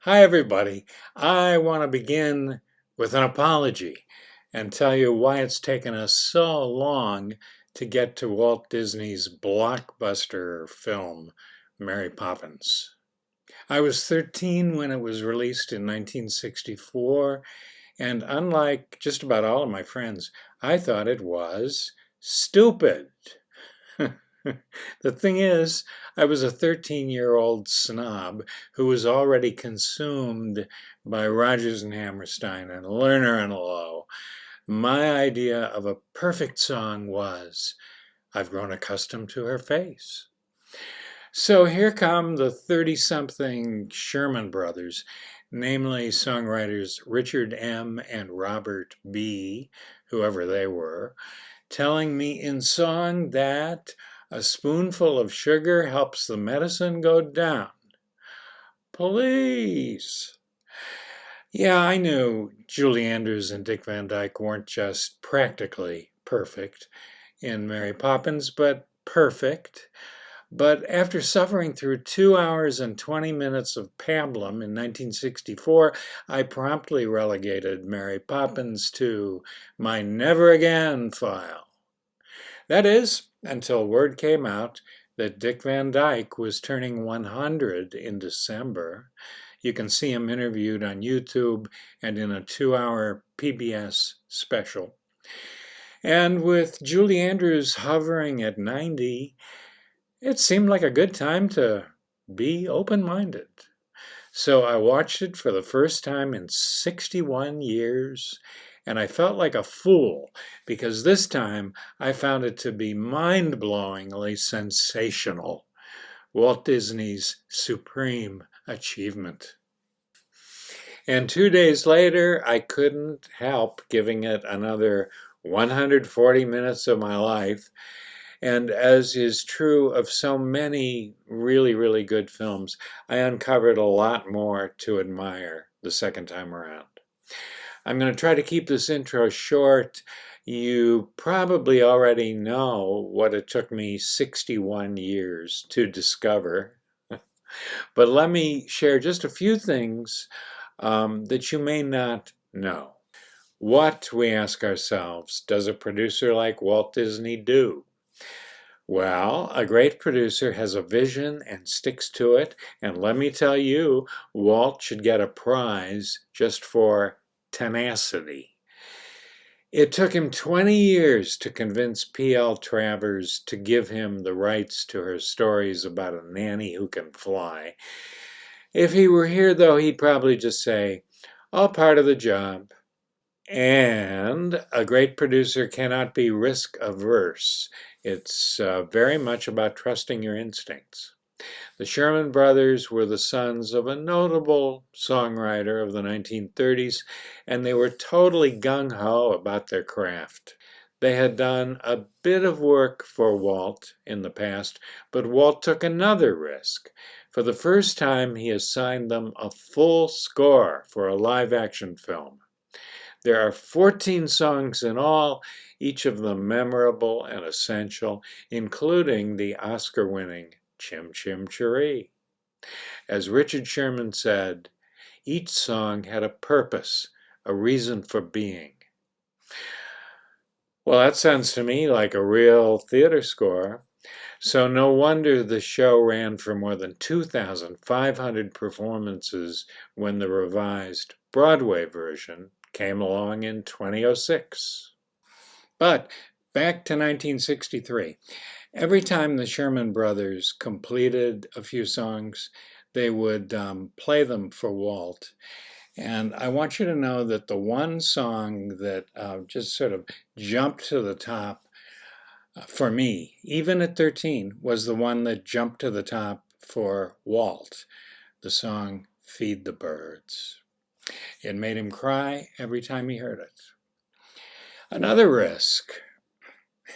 Hi, everybody. I want to begin with an apology and tell you why it's taken us so long to get to Walt Disney's blockbuster film, Mary Poppins. I was 13 when it was released in 1964, and unlike just about all of my friends, I thought it was stupid. The thing is, I was a 13-year-old snob who was already consumed by Rodgers and Hammerstein and Lerner and Loewe. My idea of a perfect song was, I've grown accustomed to her face. So here come the 30-something Sherman brothers, namely songwriters Richard M. and Robert B., whoever they were, telling me in song that a spoonful of sugar helps the medicine go down. Please. Yeah, I knew Julie Andrews and Dick Van Dyke weren't just practically perfect in Mary Poppins, but perfect. But after suffering through 2 hours and 20 minutes of pablum in 1964, I promptly relegated Mary Poppins to my never again file. That is, until word came out that Dick Van Dyke was turning 100 in December. You can see him interviewed on YouTube and in a 2-hour PBS special. And with Julie Andrews hovering at 90, it seemed like a good time to be open-minded. So I watched it for the first time in 61 years, and I felt like a fool because this time I found it to be mind-blowingly sensational. Walt Disney's supreme achievement. And 2 days later, I couldn't help giving it another 140 minutes of my life. And as is true of so many really, really good films, I uncovered a lot more to admire the second time around. I'm going to try to keep this intro short. You probably already know what it took me 61 years to discover. But let me share just a few things that you may not know. What, we ask ourselves, does a producer like Walt Disney do? Well, a great producer has a vision and sticks to it, and let me tell you, Walt should get a prize just for tenacity. It took him 20 years to convince P.L. Travers to give him the rights to her stories about a nanny who can fly. If he were here, though, he'd probably just say, all part of the job. And a great producer cannot be risk averse. It's very much about trusting your instincts. The Sherman brothers were the sons of a notable songwriter of the 1930s, and they were totally gung-ho about their craft. They had done a bit of work for Walt in the past, but Walt took another risk. For the first time, he assigned them a full score for a live-action film. There are 14 songs in all, each of them memorable and essential, including the Oscar-winning Chim Chim Cheree. As Richard Sherman said, each song had a purpose, a reason for being. Well, that sounds to me like a real theater score. So no wonder the show ran for more than 2,500 performances when the revised Broadway version came along in 2006. But back to 1963. Every time the Sherman brothers completed a few songs, they would play them for Walt. And I want you to know that the one song that just sort of jumped to the top for me, even at 13, was the one that jumped to the top for Walt, the song Feed the Birds. It made him cry every time he heard it. Another risk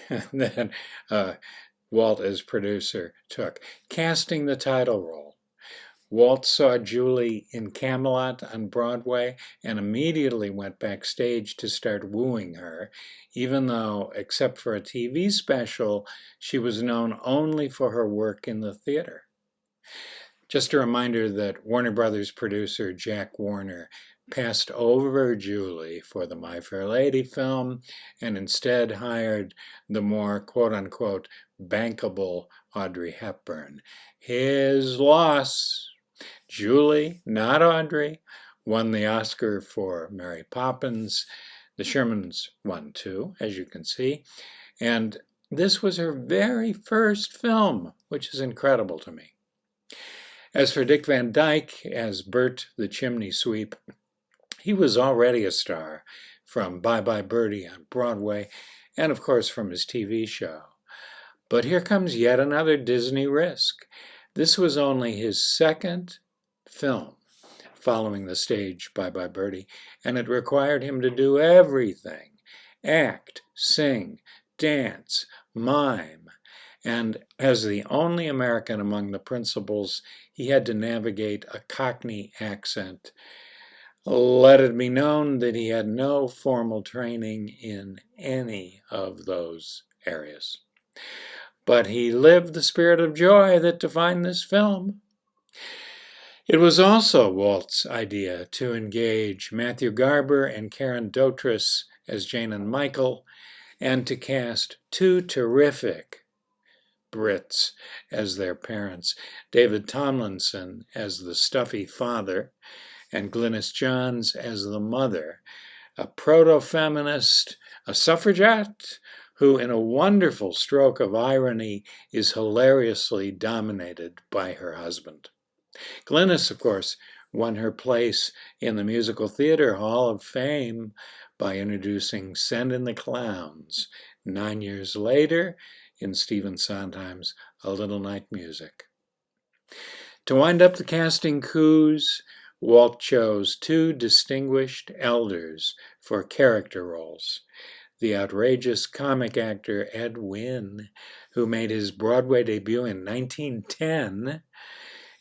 that Walt as producer took, casting the title role. Walt saw Julie in Camelot on Broadway and immediately went backstage to start wooing her, even though, except for a TV special, she was known only for her work in the theater. Just a reminder that Warner Brothers producer Jack Warner passed over Julie for the My Fair Lady film and instead hired the more quote-unquote bankable Audrey Hepburn. His loss. Julie, not Audrey, won the Oscar for Mary Poppins. The Shermans won too, as you can see. And this was her very first film, which is incredible to me. As for Dick Van Dyke as Bert the Chimney Sweep, he was already a star from Bye Bye Birdie on Broadway and, of course, from his TV show. But here comes yet another Disney risk. This was only his second film following the stage Bye Bye Birdie, and it required him to do everything: act, sing, dance, mime. And as the only American among the principals, he had to navigate a Cockney accent. Let it be known that he had no formal training in any of those areas. But he lived the spirit of joy that defined this film. It was also Walt's idea to engage Matthew Garber and Karen Dotrice as Jane and Michael, and to cast two terrific Brits as their parents, David Tomlinson as the stuffy father, and Glynis Johns as the mother, a proto-feminist, a suffragette, who in a wonderful stroke of irony is hilariously dominated by her husband. Glynis, of course, won her place in the Musical Theater Hall of Fame by introducing Send in the Clowns 9 years later in Stephen Sondheim's A Little Night Music. To wind up the casting coups, Walt chose two distinguished elders for character roles. The outrageous comic actor Ed Wynn, who made his Broadway debut in 1910,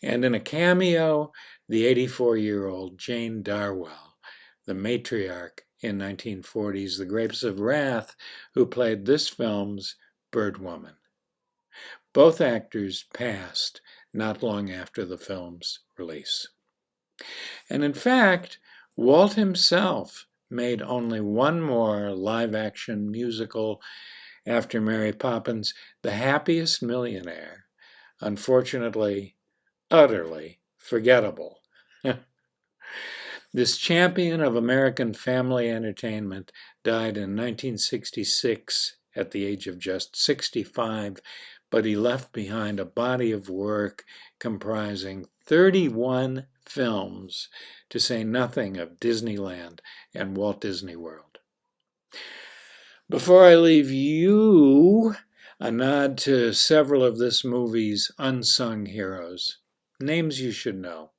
and in a cameo, the 84-year-old Jane Darwell, the matriarch in 1940's The Grapes of Wrath, who played this film's Birdwoman. Both actors passed not long after the film's release. And in fact, Walt himself made only one more live-action musical after Mary Poppins, The Happiest Millionaire. Unfortunately, utterly forgettable. This champion of American family entertainment died in 1966 at the age of just 65, but he left behind a body of work comprising 31 films, to say nothing of Disneyland and Walt Disney World. Before I leave you, a nod to several of this movie's unsung heroes. Names you should know: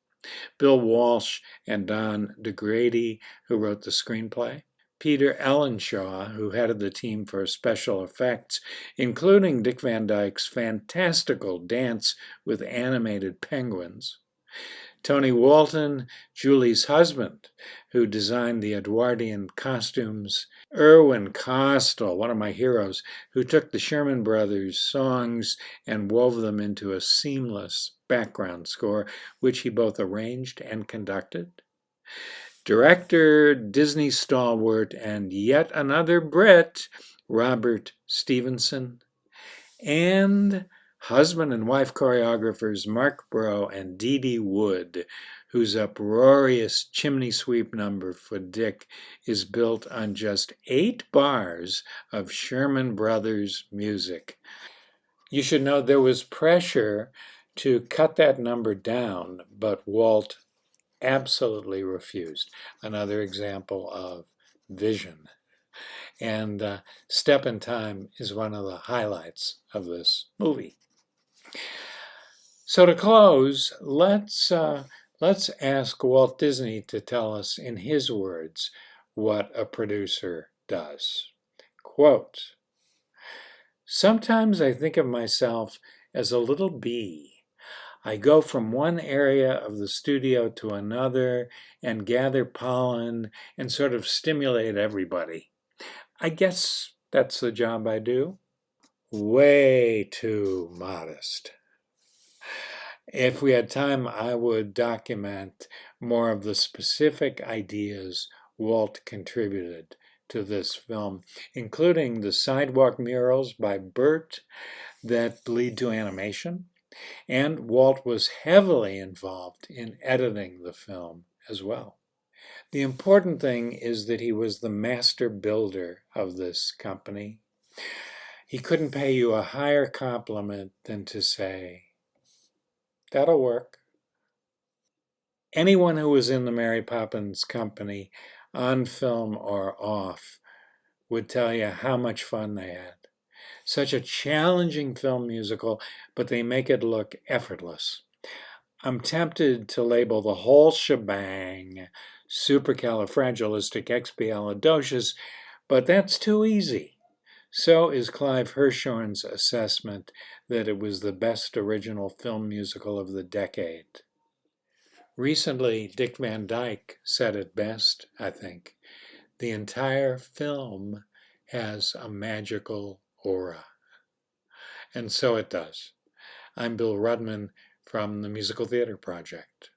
Bill Walsh and Don DeGrady, who wrote the screenplay; Peter Ellenshaw, who headed the team for special effects, including Dick Van Dyke's fantastical dance with animated penguins; Tony Walton, Julie's husband, who designed the Edwardian costumes; Irwin Kostal, one of my heroes, who took the Sherman Brothers songs and wove them into a seamless background score, which he both arranged and conducted; director, Disney stalwart, and yet another Brit, Robert Stevenson; and husband and wife choreographers Mark Bro and Dee Dee Wood, whose uproarious chimney sweep number for Dick is built on just 8 bars of Sherman Brothers music. You should know there was pressure to cut that number down, but Walt absolutely refused. Another example of vision. And Step in Time is one of the highlights of this movie. So to close, let's ask Walt Disney to tell us in his words what a producer does. Quote, "Sometimes I think of myself as a little bee. I go from one area of the studio to another and gather pollen and sort of stimulate everybody. I guess that's the job I do." Way too modest. If we had time, I would document more of the specific ideas Walt contributed to this film, including the sidewalk murals by Bert that lead to animation. And Walt was heavily involved in editing the film as well. The important thing is that he was the master builder of this company. He couldn't pay you a higher compliment than to say, that'll work. Anyone who was in the Mary Poppins company, on film or off, would tell you how much fun they had. Such a challenging film musical, but they make it look effortless. I'm tempted to label the whole shebang supercalifragilisticexpialidocious, but that's too easy. So is Clive Hirschhorn's assessment that it was the best original film musical of the decade. Recently, Dick Van Dyke said it best, I think. The entire film has a magical aura. And so it does. I'm Bill Rudman from the Musical Theater Project.